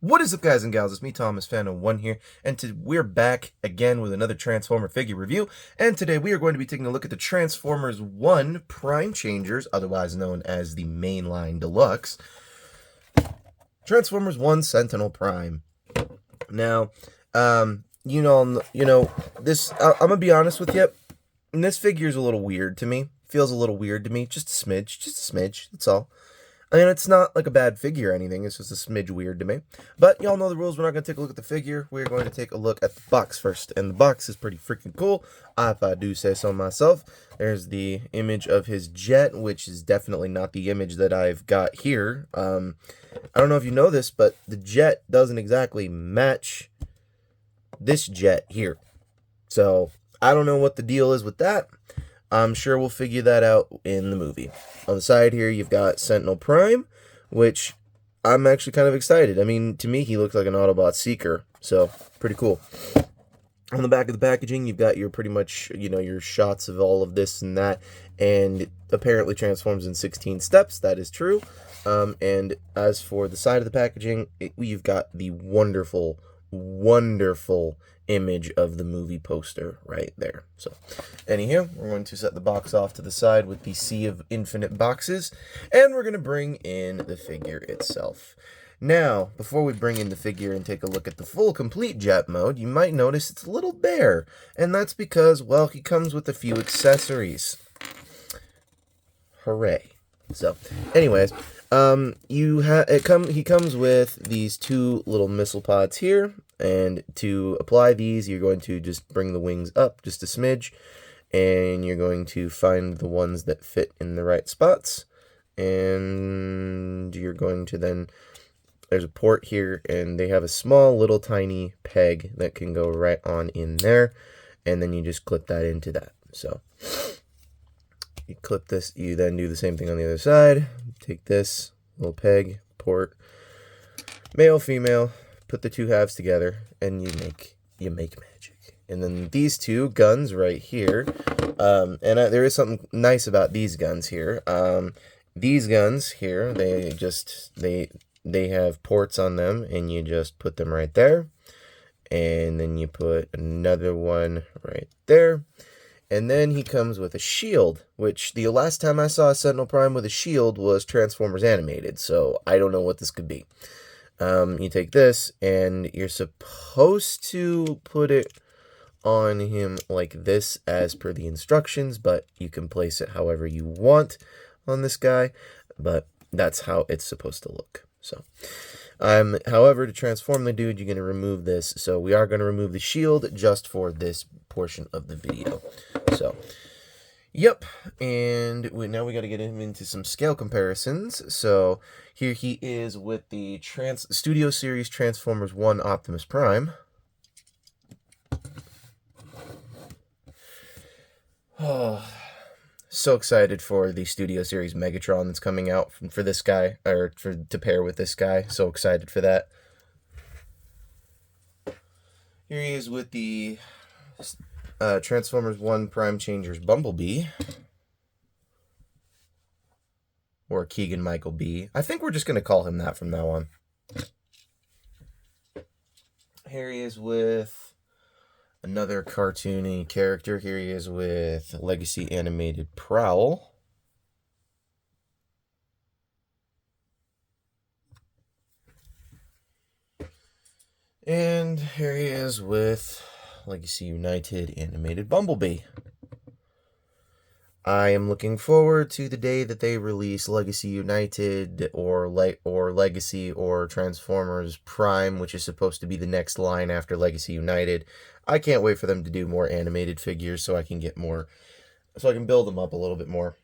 What is up, guys and gals? It's me, Thomas Fan01 here, and we're back again with another Transformer figure review. And today we are going to be taking a look at the Transformers 1 Prime Changers, otherwise known as the Mainline Deluxe. Transformers 1 Sentinel Prime. Now, this. I'm gonna be honest with you. This figure is a little weird to me. Feels a little weird to me. Just a smidge. That's all. I mean, it's not like a bad figure or anything. It's just a smidge weird to me. But y'all know the rules. We're not going to take a look at the figure. We're going to take a look at the box first. And the box is pretty freaking cool, if I do say so myself. There's the image of his jet, which is definitely not the image that I've got here. I don't know if you know this, but the jet doesn't exactly match this jet here. So I don't know what the deal is with that. I'm sure we'll figure that out in the movie. On the side here, you've got Sentinel Prime, which I'm actually kind of excited. I mean, to me, he looks like an Autobot Seeker, so pretty cool. On the back of the packaging, you've got your pretty much, your shots of all of this and that, and apparently transforms in 16 steps. That is true. And as for the side of the packaging, you've got the wonderful image of the movie poster right there. So anyhow, we're going to set the box off to the side with the sea of infinite boxes, and we're going to bring in the figure itself. Now, before we bring in the figure and take a look at the full complete jet mode, you might notice it's a little bare, and that's because, well, he comes with a few accessories. Hooray. So anyways, he comes with these two little missile pods here, and to apply these, you're going to just bring the wings up just a smidge, and you're going to find the ones that fit in the right spots, and you're going to then, there's a port here, and they have a small little tiny peg that can go right on in there, and then you just clip that into that. So you clip this, you then do the same thing on the other side. Take this little peg, port, male, female, put the two halves together, and you make magic. And then these two guns right here, there is something nice about these guns here. These guns here, they have ports on them, and you just put them right there, and then you put another one right there. And then he comes with a shield, which the last time I saw a Sentinel Prime with a shield was Transformers Animated, so I don't know what this could be. You take this, and you're supposed to put it on him like this as per the instructions, but you can place it however you want on this guy, but that's how it's supposed to look. So, however, to transform the dude, you're going to remove this. So we are going to remove the shield just for this portion of the video. So, yep, and now we got to get him into some scale comparisons. So here he is with the Studio Series Transformers 1 Optimus Prime. Oh, so excited for the Studio Series Megatron that's coming out for this guy, or to pair with this guy. So excited for that. Here he is with the Transformers 1 Prime Changers Bumblebee, or Keegan-Michael B. I think we're just going to call him that from now on. Here he is with another cartoony character. Here he is with Legacy Animated Prowl. And here he is with Legacy United Animated Bumblebee. I am looking forward to the day that they release Legacy United or Legacy or Transformers Prime, which is supposed to be the next line after Legacy United. I can't wait for them to do more animated figures so I can get more, so I can build them up a little bit more.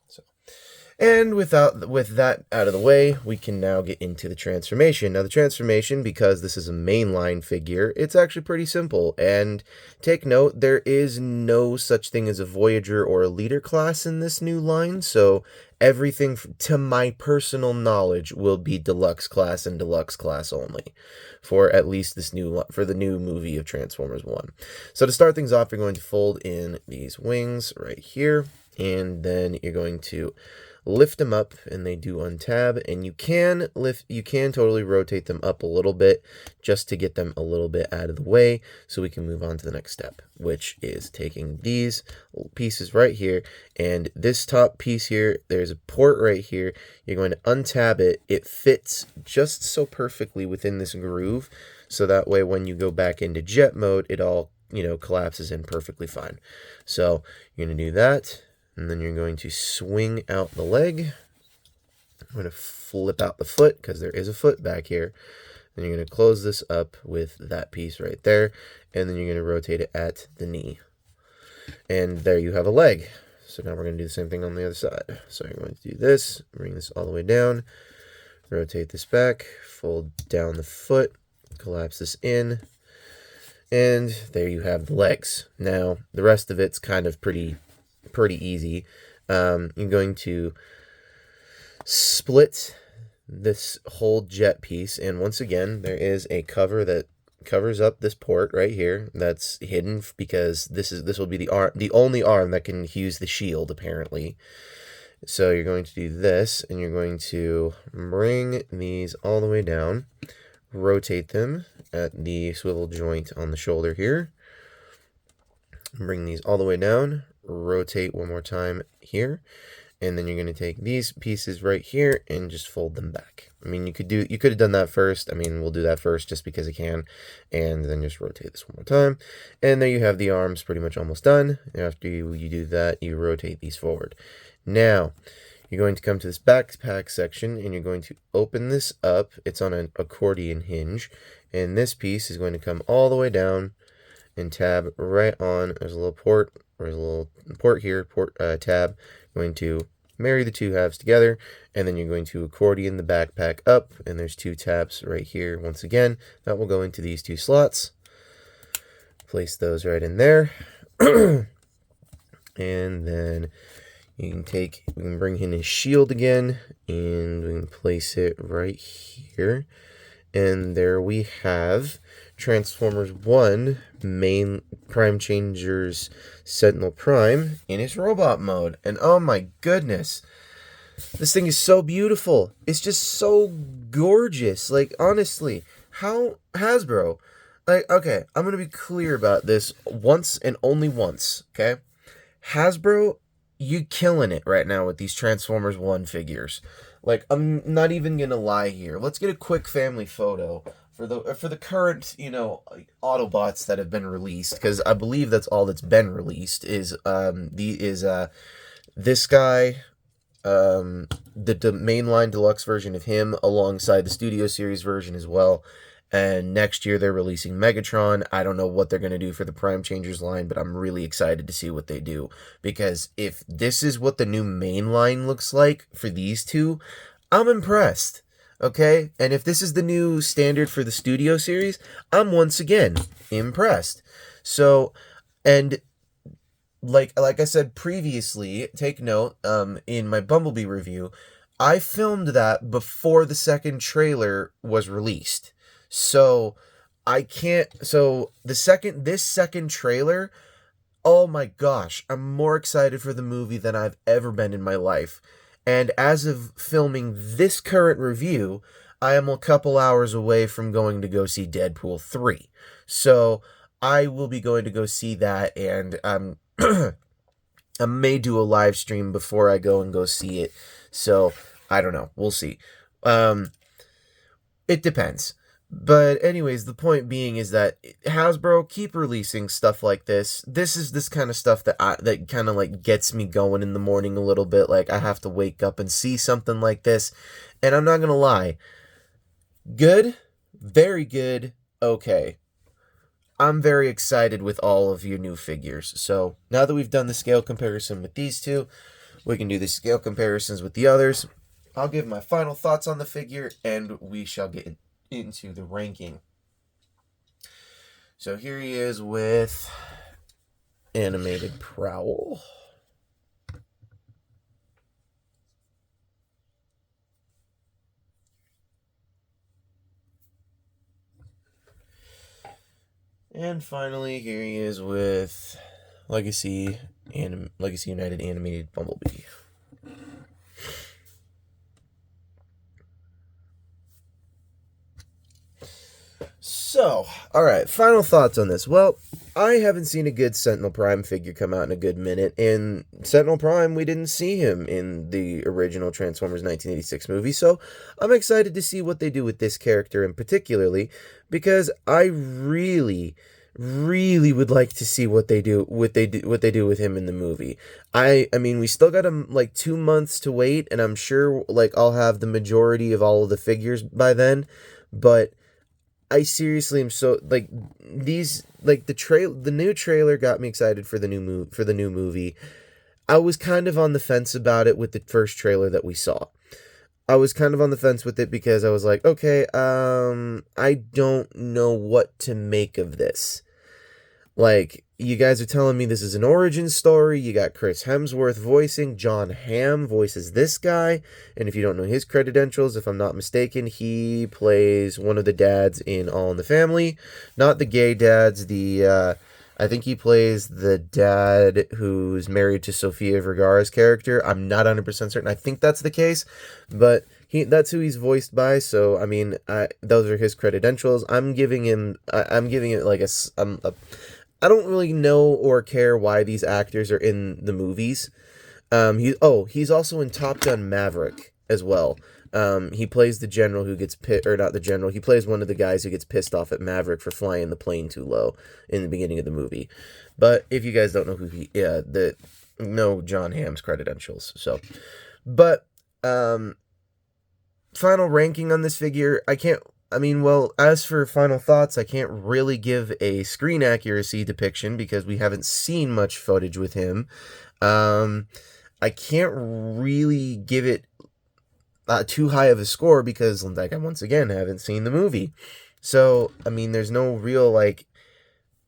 So, and with that out of the way, we can now get into the transformation. Now, the transformation, because this is a mainline figure, it's actually pretty simple. And take note, there is no such thing as a Voyager or a Leader class in this new line. So everything, to my personal knowledge, will be Deluxe class and Deluxe class only for at least for the new movie of Transformers 1. So to start things off, you're going to fold in these wings right here, and then you're going to lift them up and they do untab, and you can totally rotate them up a little bit just to get them a little bit out of the way so we can move on to the next step, which is taking these pieces right here, and this top piece here, there's a port right here. You're going to untab it. It fits just so perfectly within this groove, so that way when you go back into jet mode, it all, collapses in perfectly fine. So you're going to do that. And then you're going to swing out the leg. I'm going to flip out the foot because there is a foot back here. Then you're going to close this up with that piece right there. And then you're going to rotate it at the knee. And there you have a leg. So now we're going to do the same thing on the other side. So you're going to do this, bring this all the way down, rotate this back, fold down the foot, collapse this in. And there you have the legs. Now, the rest of it's kind of pretty easy. You're going to split this whole jet piece, and once again there is a cover that covers up this port right here that's hidden because this will be the only arm that can use the shield apparently. So you're going to do this, and you're going to bring these all the way down, rotate them at the swivel joint on the shoulder here, bring these all the way down, rotate one more time here, and then you're going to take these pieces right here and just fold them back. I mean, you could have done that first. I mean, we'll do that first just because I can, and then just rotate this one more time, and there you have the arms pretty much almost done. After you do that, you rotate these forward. Now you're going to come to this backpack section, and you're going to open this up. It's on an accordion hinge, and this piece is going to come all the way down and tab right on. There's a little port, or a little port here, tab. Going to marry the two halves together, and then you're going to accordion the backpack up, and there's two tabs right here. Once again, that will go into these two slots. Place those right in there. And then we can bring in his shield again, and we can place it right here. And there we have Transformers 1 main Prime Changer's Sentinel Prime in his robot mode. And oh my goodness, this thing is so beautiful. It's just so gorgeous. Like, honestly, how Hasbro, like, okay, I'm going to be clear about this once and only once, okay? Hasbro, you killing it right now with these Transformers 1 figures. Like, I'm not even gonna lie here. Let's get a quick family photo for the current, Autobots that have been released, because I believe that's all that's been released is this guy, the mainline deluxe version of him alongside the Studio Series version as well. And next year they're releasing Megatron. I don't know what they're going to do for the Prime Changers line, but I'm really excited to see what they do. Because if this is what the new main line looks like for these two, I'm impressed. Okay? And if this is the new standard for the Studio Series, I'm once again impressed. So, and like I said previously, take note, in my Bumblebee review, I filmed that before the second trailer was released. So this second trailer, oh my gosh, I'm more excited for the movie than I've ever been in my life. And as of filming this current review, I am a couple hours away from going to go see Deadpool 3. So I will be going to go see that, and I may do a live stream before I go see it. So I don't know. We'll see. It depends. But anyways, the point being is that Hasbro, keep releasing stuff like this. This is this kind of stuff that kind of like gets me going in the morning a little bit. Like, I have to wake up and see something like this. And I'm not going to lie. Good, very good, okay. I'm very excited with all of your new figures. So now that we've done the scale comparison with these two, we can do the scale comparisons with the others. I'll give my final thoughts on the figure, and we shall get into the ranking. So here he is with animated Prowl. And finally, here he is with Legacy United Animated Bumblebee. So, alright, final thoughts on this. Well, I haven't seen a good Sentinel Prime figure come out in a good minute, and Sentinel Prime, we didn't see him in the original Transformers 1986 movie, so I'm excited to see what they do with this character in particularly, because I really would like to see what they do with him in the movie. I mean, we still got like 2 months to wait, and I'm sure like I'll have the majority of all of the figures by then, but I seriously am so like these like the new trailer got me excited for the new movie. I was kind of on the fence about it with the first trailer that we saw. I was kind of on the fence with it because I was like, okay, I don't know what to make of this. Like, you guys are telling me this is an origin story. You got Chris Hemsworth voicing. John Hamm voices this guy. And if you don't know his credentials, if I'm not mistaken, he plays one of the dads in All in the Family. Not the gay dads. I think he plays the dad who's married to Sofia Vergara's character. I'm not 100% certain. I think that's the case. But that's who he's voiced by. So, I mean, those are his credentials. I'm giving it like I don't really know or care why these actors are in the movies. He's also in Top Gun Maverick as well. He plays the general who gets not the general. He plays one of the guys who gets pissed off at Maverick for flying the plane too low in the beginning of the movie. But if you guys don't know know John Hamm's credentials. So, but final ranking on this figure, as for final thoughts, I can't really give a screen accuracy depiction because we haven't seen much footage with him. I can't really give it too high of a score because, like, I once again haven't seen the movie. So, I mean, there's no real,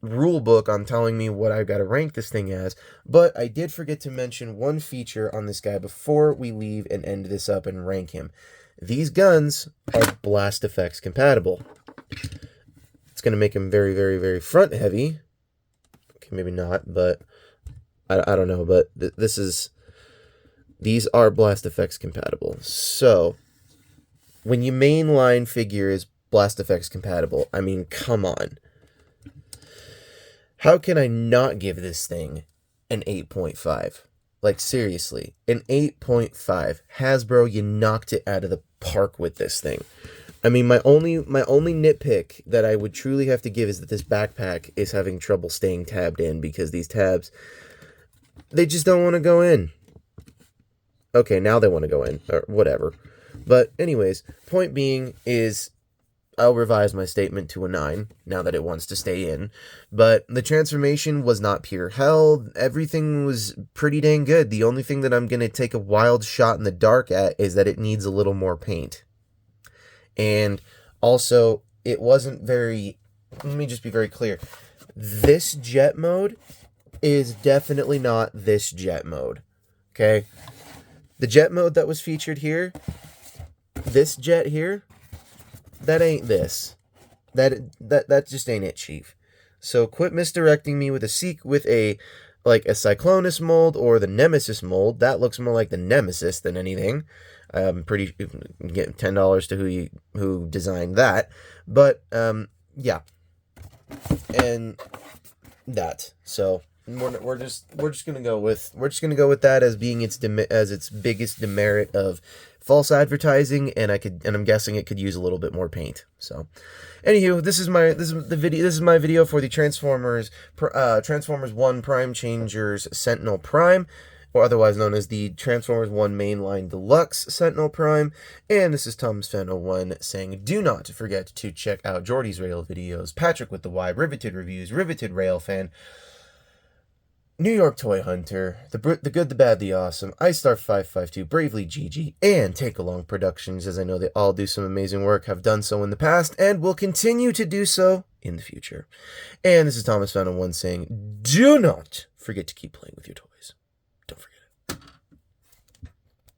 rule book on telling me what I've got to rank this thing as. But I did forget to mention one feature on this guy before we leave and end this up and rank him. These guns are blast effects compatible. It's going to make him very, very, very front heavy. Okay, maybe not, but I don't know. But these are blast effects compatible. So when your mainline figure is blast effects compatible, I mean, come on. How can I not give this thing an 8.5? Like, seriously, an 8.5. Hasbro, you knocked it out of the park with this thing. I mean, my only nitpick that I would truly have to give is that this backpack is having trouble staying tabbed in because these tabs, they just don't want to go in. Okay, now they want to go in, or whatever. But anyways, point being is I'll revise my statement to a 9 now that it wants to stay in. But the transformation was not pure hell. Everything was pretty dang good. The only thing that I'm going to take a wild shot in the dark at is that it needs a little more paint. And also, it wasn't very... Let me just be very clear. This jet mode is definitely not this jet mode. Okay? The jet mode that was featured here, this jet here, that ain't this. That just ain't it, Chief. So quit misdirecting me with a Cyclonus mold or the Nemesis mold. That looks more like the Nemesis than anything. I'm pretty get $10 to who designed that. But yeah, and that. So we're just gonna go with that as being its biggest demerit of false advertising, and I'm guessing it could use a little bit more paint. So, anywho, this is my video for the Transformers 1 Prime Changers Sentinel Prime, or otherwise known as the Transformers 1 Mainline Deluxe Sentinel Prime. And this is Thomas Fan 01 saying, do not forget to check out Jordy's Rail videos, Patrick with the Y, Riveted Reviews, Riveted Rail Fan, New York Toy Hunter, The Good, the Bad, the Awesome, iStar552, Bravely Gigi, and Take Along Productions, as I know they all do some amazing work, have done so in the past, and will continue to do so in the future. And this is Thomas Fan 01 saying, do not forget to keep playing with your toys.